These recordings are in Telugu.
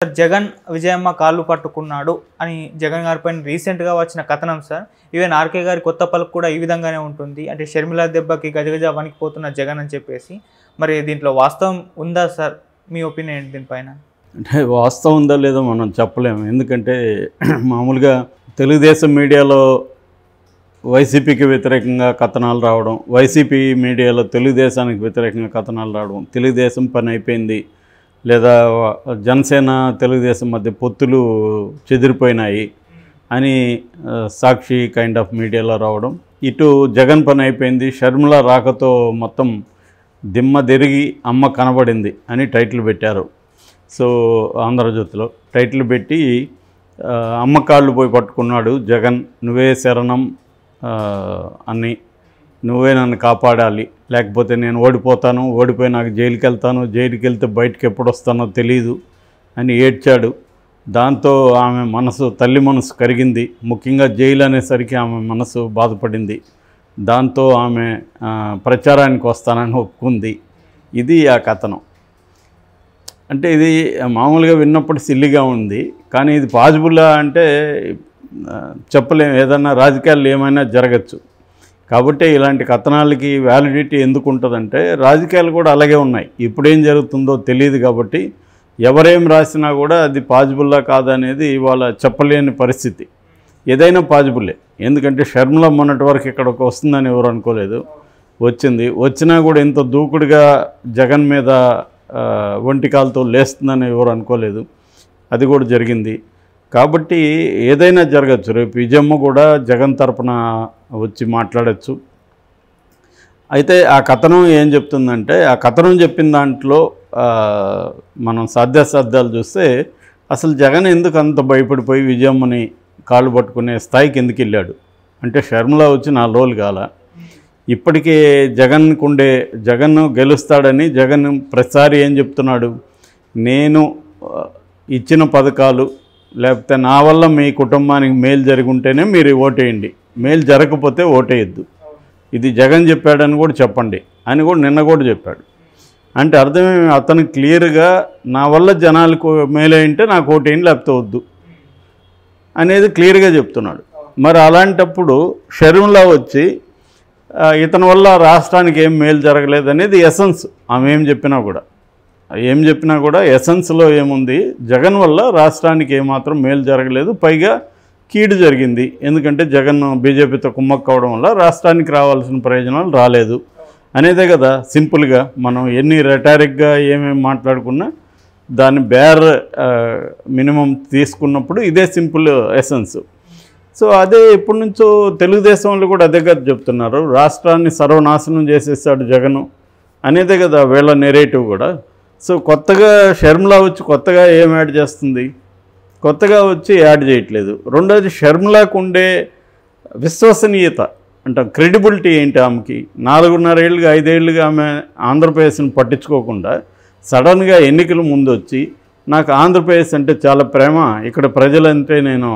జగన్ విజయమ్మ కాళ్ళు పట్టుకున్నాడు అని జగన్ గారిపైన రీసెంట్గా వచ్చిన కథనం సార్. ఈవెన్ ఆర్కే గారి కొత్త పలుకు కూడా ఈ విధంగానే ఉంటుంది. అంటే షర్మిల దెబ్బకి గజగజ వణికిపోతున్న జగన్ అని చెప్పేసి. మరి దీంట్లో వాస్తవం ఉందా సార్? మీ ఒపీనియన్ ఏంటి దీనిపైన? అంటే వాస్తవం ఉందా లేదో మనం చెప్పలేము. ఎందుకంటే మామూలుగా తెలుగుదేశం మీడియాలో వైసీపీకి వ్యతిరేకంగా కథనాలు రావడం, వైసీపీ మీడియాలో తెలుగుదేశానికి వ్యతిరేకంగా కథనాలు రావడం, తెలుగుదేశం పని అయిపోయింది, లేదా జనసేన తెలుగుదేశం మధ్య పొత్తులు చెదిరిపోయినాయి అని సాక్షి కైండ్ ఆఫ్ మీడియాలో రావడం, ఇటు జగన్ పని అయిపోయింది, షర్మిల రాకతో మొత్తం దిమ్మ తిరిగి అమ్మ కనబడింది అని టైటిల్ పెట్టారు. సో ఆంధ్రజ్యోతిలో టైటిల్ పెట్టి అమ్మ కాళ్ళు పోయి పట్టుకున్నాడు జగన్, నువ్వే శరణం అని, నువ్వే నన్ను కాపాడాలి, లేకపోతే నేను ఓడిపోతాను, ఓడిపోయి నాకు జైలుకి వెళ్తాను, జైలుకి వెళ్తే బయటకు ఎప్పుడు వస్తానో తెలీదు అని ఏడ్చాడు. దాంతో ఆమె మనసు, తల్లి మనసు కరిగింది. ముఖ్యంగా జైలు అనేసరికి ఆమె మనసు బాధపడింది. దాంతో ఆమె ప్రచారానికి వస్తానని ఒప్పుకుంది. ఇది ఆ కథనం. అంటే ఇది మామూలుగా విన్నప్పుడు సిల్లిగా ఉంది, కానీ ఇది పాజిబుల్లా అంటే చెప్పలేము. ఏదన్నా రాజకీయాల్లో ఏమైనా జరగచ్చు. కాబట్టి ఇలాంటి కథనాలకి వ్యాలిడిటీ ఎందుకు ఉంటుందంటే రాజకీయాలు కూడా అలాగే ఉన్నాయి. ఇప్పుడేం జరుగుతుందో తెలియదు కాబట్టి ఎవరేం రాసినా కూడా అది పాజిబుల్లా కాదనేది ఇవాళ చెప్పలేని పరిస్థితి. ఏదైనా పాజిబుల్లే. ఎందుకంటే షర్మిల మొన్నటి వరకు ఇక్కడికి వస్తుందని ఎవరు అనుకోలేదు, వచ్చింది. వచ్చినా కూడా ఇంత దూకుడుగా జగన్ మీద ఒంటికాలతో లేస్తుందని ఎవరు అనుకోలేదు. అది కూడా జరిగింది. కాబట్టి ఏదైనా జరగచ్చు. రేపు విజయమ్మ కూడా జగన్ తరపున వచ్చి మాట్లాడచ్చు. అయితే ఆ కథనం ఏం చెప్తుందంటే, ఆ కథనం చెప్పిన దాంట్లో మనం సాధ్యాసాధ్యాలు చూస్తే అసలు జగన్ ఎందుకు అంత భయపడిపోయి విజయమ్మని కాళ్ళు పట్టుకునే స్థాయికి ఎందుకు వెళ్ళాడు అంటే, షర్మిల వచ్చి 4 రోజులు కాల, ఇప్పటికే జగన్ గెలుస్తాడని జగన్ ప్రతిసారి ఏం చెప్తున్నాడు, నేను ఇచ్చిన పథకాలు లేకపోతే నా వల్ల మీ కుటుంబానికి మేలు జరిగి ఉంటేనే మీరు ఓటేయండి, మేలు జరగకపోతే ఓటేయద్దు, ఇది జగన్ చెప్పాడని కూడా చెప్పండి అని కూడా నిన్న కూడా చెప్పాడు. అంటే అర్థమేమి, అతను క్లియర్గా నా వల్ల జనాలకు మేలైంటే నాకు ఓటేయండి లేకపోతే వద్దు అనేది క్లియర్గా చెప్తున్నాడు. మరి అలాంటప్పుడు షర్మిల వచ్చి ఇతని వల్ల రాష్ట్రానికి ఏం మేలు జరగలేదు అనేది ఎసెన్స్. ఆమె ఏం చెప్పినా కూడా ఎసెన్స్లో ఏముంది, జగన్ వల్ల రాష్ట్రానికి ఏమాత్రం మేలు జరగలేదు, పైగా కీడు జరిగింది. ఎందుకంటే జగన్ బీజేపీతో కుమ్మక్కవడం వల్ల రాష్ట్రానికి రావాల్సిన ప్రయోజనాలు రాలేదు అనేదే కదా సింపుల్గా. మనం ఎన్ని రెటారిక్గా ఏమేమి మాట్లాడుకున్నా దాన్ని మినిమం తీసుకున్నప్పుడు ఇదే సింపుల్ ఎసెన్స్. సో అదే ఎప్పటి నుంచో తెలుగుదేశం వాళ్ళు కూడా అదే కదా చెప్తున్నారు, రాష్ట్రాన్ని సర్వనాశనం చేసేసాడు జగను అనేదే కదా వీళ్ళ నెరేటివ్ కూడా. సో కొత్తగా షర్మిల వచ్చి కొత్తగా ఏం యాడ్ చేస్తుంది? కొత్తగా వచ్చి యాడ్ చేయట్లేదు. రెండోది, షర్మిలకు ఉండే విశ్వసనీయత అంటే క్రెడిబిలిటీ ఏంటి ఆమెకి? 4.5 ఏళ్ళుగా 5 ఏళ్ళుగా ఆమె ఆంధ్రప్రదేశ్ని పట్టించుకోకుండా సడన్గా ఎన్నికల ముందు వచ్చి నాకు ఆంధ్రప్రదేశ్ అంటే చాలా ప్రేమ, ఇక్కడ ప్రజలంటే నేను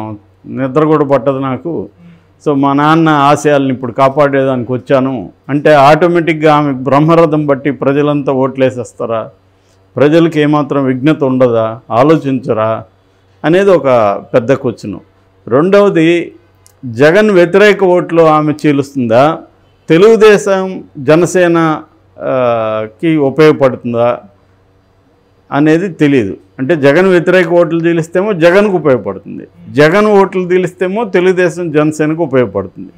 నిద్ర కూడా పట్టదు నాకు, సో మా నాన్న ఆశయాలను ఇప్పుడు కాపాడేదానికి వచ్చాను అంటే ఆటోమేటిక్గా ఆమె బ్రహ్మరథం బట్టి ప్రజలంతా ఓట్లేసేస్తారా? ప్రజలకు ఏమాత్రం విఘ్నత ఉండదా? ఆలోచించరా అనేది ఒక పెద్ద క్వశ్చన్. రెండవది, జగన్ వ్యతిరేక ఓట్లు ఆమె చీలుస్తుందా, తెలుగుదేశం జనసేనకి ఉపయోగపడుతుందా అనేది తెలియదు. అంటే జగన్ వ్యతిరేక ఓట్లు చీలిస్తేమో జగన్కు ఉపయోగపడుతుంది, జగన్ ఓట్లు చీలిస్తేమో తెలుగుదేశం జనసేనకు ఉపయోగపడుతుంది,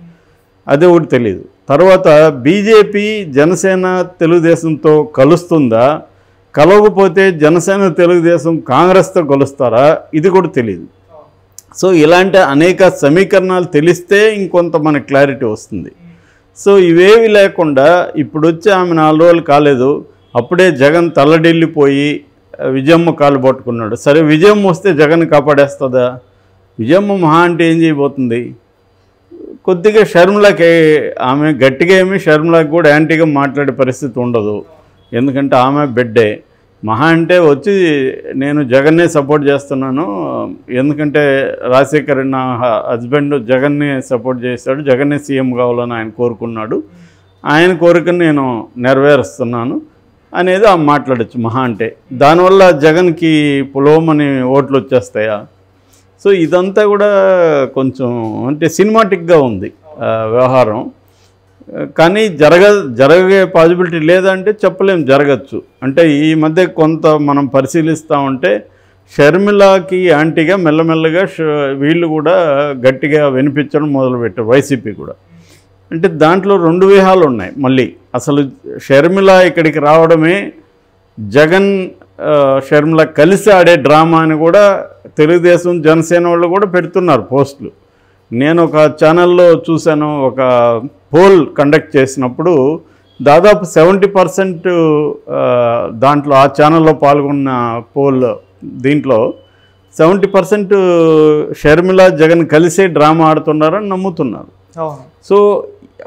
అదే ఒకటి తెలియదు. తర్వాత బీజేపీ జనసేన తెలుగుదేశంతో కలుస్తుందా, కలవకపోతే జనసేన తెలుగుదేశం కాంగ్రెస్తో కలుస్తారా, ఇది కూడా తెలియదు. సో ఇలాంటి అనేక సమీకరణాలు తెలిస్తే ఇంకొంత మనకు క్లారిటీ వస్తుంది. సో ఇవేవి లేకుండా ఇప్పుడు వచ్చి ఆమె 4 రోజులు కాలేదు, అప్పుడే జగన్ తల్లడిల్లిపోయి విజయమ్మ కాలు పట్టుకున్నాడు. సరే, విజయమ్మ వస్తే జగన్ కాపాడేస్తుందా? విజయమ్మ మహా అంటే ఏం చేయబోతుంది? కొద్దిగా షర్మిలకి ఆమె గట్టిగా షర్మిలకి కూడా యాంటీగా మాట్లాడే పరిస్థితి ఉండదు. ఎందుకంటే ఆమె బిడ్డే. మహా అంటే వచ్చి నేను జగన్నే సపోర్ట్ చేస్తున్నాను, ఎందుకంటే రాజశేఖర్ నా హస్బెండ్ జగన్నే సపోర్ట్ చేశాడు, జగన్నే సీఎం కావాలని ఆయన కోరుకున్నాడు, ఆయన కోరికను నేను నెరవేరుస్తున్నాను, అనేది ఆమె మాట్లాడచ్చు మహా అంటే. దానివల్ల జగన్కి పులోమని ఓట్లు వచ్చేస్తాయా? సో ఇదంతా కూడా కొంచెం అంటే సినిమాటిక్గా ఉంది వ్యవహారం. కానీ జరగే పాసిబిలిటీ లేదంటే చెప్పలేం, జరగచ్చు. అంటే ఈ మధ్య కొంత మనం పరిశీలిస్తూ ఉంటే షర్మిలాకి యాంటీగా మెల్లమెల్లగా వీళ్ళు కూడా గట్టిగా వినిపించడం మొదలుపెట్టారు, వైసీపీ కూడా. అంటే దాంట్లో రెండు వ్యూహాలు ఉన్నాయి. మళ్ళీ అసలు షర్మిల ఇక్కడికి రావడమే జగన్ షర్మిల కలిసి ఆడే డ్రామా అని కూడా తెలుగుదేశం జనసేన వాళ్ళు కూడా పెడుతున్నారు పోస్టులు. నేను ఒక ఛానల్లో చూశాను, ఒక పోల్ కండక్ట్ చేసినప్పుడు దాదాపు 70% దాంట్లో ఆ ఛానల్లో పాల్గొన్న పోల్ దీంట్లో 70% షర్మిల జగన్ కలిసే డ్రామా ఆడుతున్నారని నమ్ముతున్నారు. సో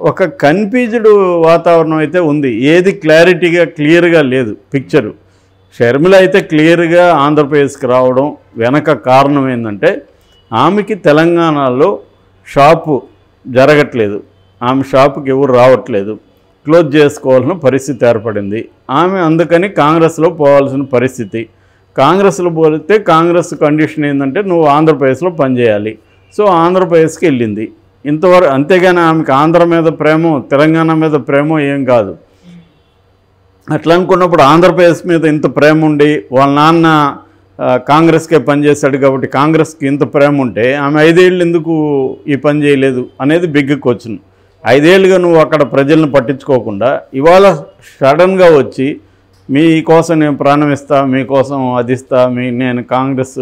ఒక కన్ఫ్యూజ్డ్ వాతావరణం అయితే ఉంది, ఏది క్లియర్గా లేదు పిక్చరు. షర్మిల అయితే క్లియర్గా ఆంధ్రప్రదేశ్కి రావడం వెనక కారణం ఏంటంటే ఆమెకి తెలంగాణలో షాపు జరగట్లేదు, ఆమె షాపుకి ఎవరు రావట్లేదు, క్లోజ్ చేసుకోవాల్సిన పరిస్థితి ఏర్పడింది. ఆమె అందుకని కాంగ్రెస్లో పోవాల్సిన పరిస్థితి. కాంగ్రెస్లో పోతే కాంగ్రెస్ కండిషన్ ఏంటంటే నువ్వు ఆంధ్రప్రదేశ్లో పనిచేయాలి. సో ఆంధ్రప్రదేశ్కి వెళ్ళింది ఇంతవరకు. అంతేగాని ఆమెకు ఆంధ్ర మీద ప్రేమో తెలంగాణ మీద ప్రేమో ఏం కాదు. అట్లా అనుకున్నప్పుడు ఆంధ్రప్రదేశ్ మీద ఇంత ప్రేమ ఉండి వాళ్ళ నాన్న కాంగ్రెస్కే పనిచేశాడు కాబట్టి కాంగ్రెస్కి ఇంత ప్రేమ ఉంటే ఆమె 5 ఏళ్ళు ఎందుకు ఈ పని చేయలేదు అనేది బిగ్ క్వశ్చన్. 5 ఏళ్ళుగా నువ్వు అక్కడ ప్రజలను పట్టించుకోకుండా ఇవాళ సడన్గా వచ్చి మీకోసం నేను ప్రాణం ఇస్తా, మీకోసం అది ఇస్తా, నేను కాంగ్రెస్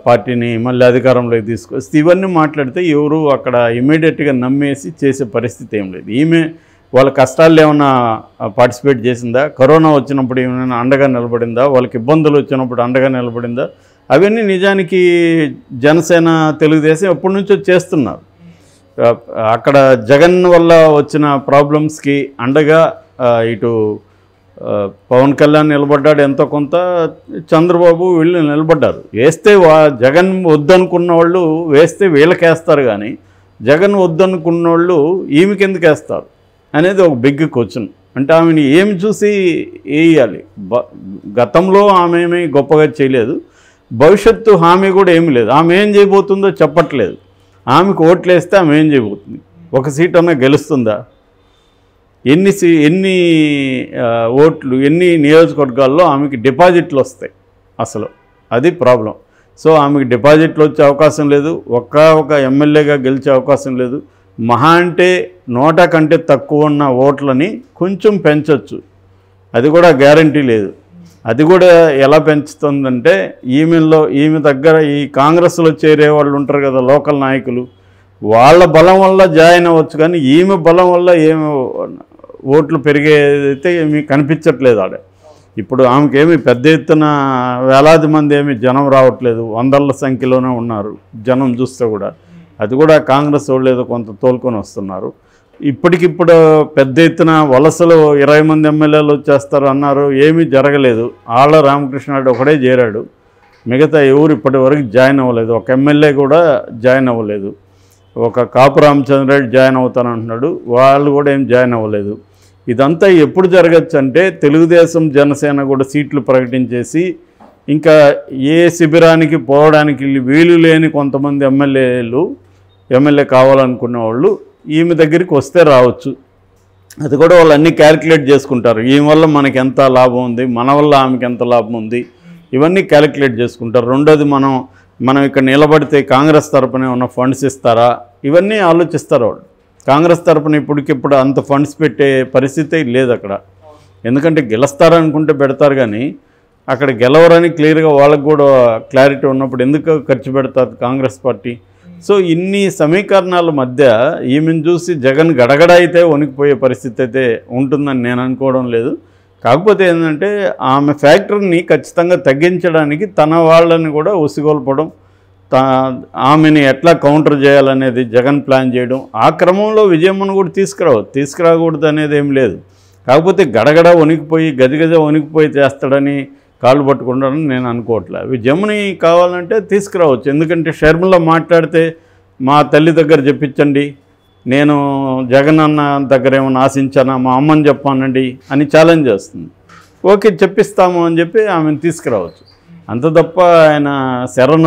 పార్టీని మళ్ళీ అధికారంలోకి తీసుకొస్తే ఇవన్నీ మాట్లాడితే ఎవరు అక్కడ ఇమీడియట్గా నమ్మేసి చేసే పరిస్థితి ఏం లేదు. ఈమె వాళ్ళ కష్టాల్లో ఏమైనా పార్టిసిపేట్ చేసిందా? కరోనా వచ్చినప్పుడు ఏమైనా అండగా నిలబడిందా? వాళ్ళకి ఇబ్బందులు వచ్చినప్పుడు అండగా నిలబడిందా? అవన్నీ నిజానికి జనసేన తెలుగుదేశం ఎప్పటి నుంచో చేస్తున్నారు. అక్కడ జగన్ వల్ల వచ్చిన ప్రాబ్లమ్స్కి అండగా ఇటు పవన్ కళ్యాణ్ నిలబడ్డాడు, ఎంతో కొంత చంద్రబాబు వీళ్ళు నిలబడ్డారు. వేస్తే జగన్ వద్దనుకున్న వాళ్ళు వేస్తే వీళ్ళకేస్తారు, కానీ జగన్ వద్దనుకున్న వాళ్ళు ఈమెకి ఎందుకు వేస్తారు అనేది ఒక బిగ్ క్వశ్చన్. అంటే ఆమెని ఏమి చూసి వేయాలి? గతంలో ఆమె ఏమీ గొప్పగా చేయలేదు, భవిష్యత్తు హామీ కూడా ఏమీ లేదు. ఆమె ఏం చేయబోతుందో చెప్పట్లేదు. ఆమెకు ఓట్లు వేస్తే ఆమె ఏం చేయబోతుంది? ఒక సీట్ అన్నా గెలుస్తుందా? ఎన్ని ఓట్లు ఎన్ని నియోజకవర్గాల్లో ఆమెకి డిపాజిట్లు వస్తాయి? అసలు అది ప్రాబ్లం. సో ఆమెకి డిపాజిట్లు వచ్చే అవకాశం లేదు, ఒక ఎమ్మెల్యేగా గెలిచే అవకాశం లేదు. మహా అంటే 100 కంటే తక్కువ ఉన్న ఓట్లని కొంచెం పెంచవచ్చు, అది కూడా గ్యారంటీ లేదు. అది కూడా ఎలా పెంచుతుందంటే ఈమె దగ్గర ఈ కాంగ్రెస్లో చేరే వాళ్ళు ఉంటారు కదా లోకల్ నాయకులు, వాళ్ళ బలం వల్ల జాయిన్ అవ్వచ్చు, కానీ ఈమె బలం వల్ల ఏమి ఓట్లు పెరిగేదైతే ఏమీ కనిపించట్లేదు ఆడ. ఇప్పుడు ఆమెకేమి పెద్ద ఎత్తున వేలాది మంది ఏమి జనం రావట్లేదు, వందల సంఖ్యలోనే ఉన్నారు జనం చూస్తే కూడా. అది కూడా కాంగ్రెస్ వాళ్ళు ఏదో కొంత తోలుకొని వస్తున్నారు. ఇప్పటికిప్పుడు పెద్ద ఎత్తున వలసలు 20 మంది ఎమ్మెల్యేలు వచ్చేస్తారు అన్నారు, ఏమీ జరగలేదు. ఆళ్ళ రామకృష్ణారెడ్డి ఒకడే చేరాడు, మిగతా ఎవరు ఇప్పటి వరకు జాయిన్ అవ్వలేదు. ఒక ఎమ్మెల్యే కూడా జాయిన్ అవ్వలేదు. ఒక కాపు రామచంద్రరెడ్డి జాయిన్ అవుతానంటున్నాడు, వాళ్ళు కూడా ఏం జాయిన్ అవ్వలేదు. ఇదంతా ఎప్పుడు జరగచ్చు అంటే తెలుగుదేశం జనసేన కూడా సీట్లు ప్రకటించేసి ఇంకా ఏ శిబిరానికి పోవడానికి వీలు లేని కొంతమంది ఎమ్మెల్యే కావాలనుకునే వాళ్ళు ఈమె దగ్గరికి వస్తే రావచ్చు. అది కూడా వాళ్ళు అన్నీ క్యాలిక్యులేట్ చేసుకుంటారు. ఈమె వల్ల మనకి ఎంత లాభం ఉంది, మన వల్ల ఆమెకి ఎంత లాభం ఉంది, ఇవన్నీ క్యాలిక్యులేట్ చేసుకుంటారు. రెండోది మనం ఇక్కడ నిలబడితే కాంగ్రెస్ తరపున ఏమన్నా ఫండ్స్ ఇస్తారా, ఇవన్నీ ఆలోచిస్తారు వాళ్ళు. కాంగ్రెస్ తరపున ఇప్పటికిప్పుడు అంత ఫండ్స్ పెట్టే పరిస్థితి లేదు అక్కడ. ఎందుకంటే గెలుస్తారనుకుంటే పెడతారు, కానీ అక్కడ గెలవరని క్లియర్గా వాళ్ళకు కూడా క్లారిటీ ఉన్నప్పుడు ఎందుకు ఖర్చు పెడతారు కాంగ్రెస్ పార్టీ? సో ఇన్ని సమీకరణాల మధ్య ఈమెను చూసి జగన్ గడగడ అయితే వణికిపోయే పరిస్థితి అయితే ఉంటుందని నేను అనుకోవడం లేదు. కాకపోతే ఏంటంటే ఆమె ఫ్యాక్టర్ని ఖచ్చితంగా తగ్గించడానికి తన వాళ్ళని కూడా ఉసిగొల్పడం, ఆమెని ఎట్లా కౌంటర్ చేయాలనేది జగన్ ప్లాన్ చేయడం, ఆ క్రమంలో విజయమ్మను కూడా తీసుకురాకూడదు అనేది ఏం లేదు. కాకపోతే గడగడ వణికిపోయి గజగజ వణికిపోయి చేస్తాడని కాళ్ళు పట్టుకుంటాడని నేను అనుకోవట్లే. విజయమ్మని కావాలంటే తీసుకురావచ్చు. ఎందుకంటే షర్మిల మాట్లాడితే మా తల్లి దగ్గర చెప్పించండి, నేను జగన్ అన్న దగ్గర ఏమైనా ఆశించానా, మా అమ్మని చెప్పానండి అని ఛాలెంజ్ చేస్తుంది. ఓకే చెప్పిస్తాము అని చెప్పి ఆమెను తీసుకురావచ్చు. అంత తప్ప ఆయన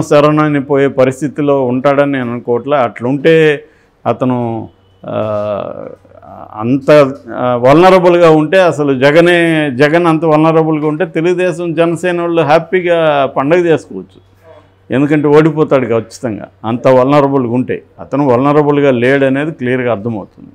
శరణని పోయే పరిస్థితిలో ఉంటాడని నేను అనుకోవట్లే. అట్లుంటే అతను అంత వల్నరబుల్గా ఉంటే అసలు జగన్ అంత వల్నరబుల్గా ఉంటే తెలుగుదేశం జనసేన వాళ్ళు హ్యాపీగా పండగ చేసుకోవచ్చు. ఎందుకంటే ఓడిపోతాడు ఖచ్చితంగా అంత వల్నరబుల్గా ఉంటే. అతను వల్నరబుల్గా లేడనేది క్లియర్గా అర్థమవుతుంది.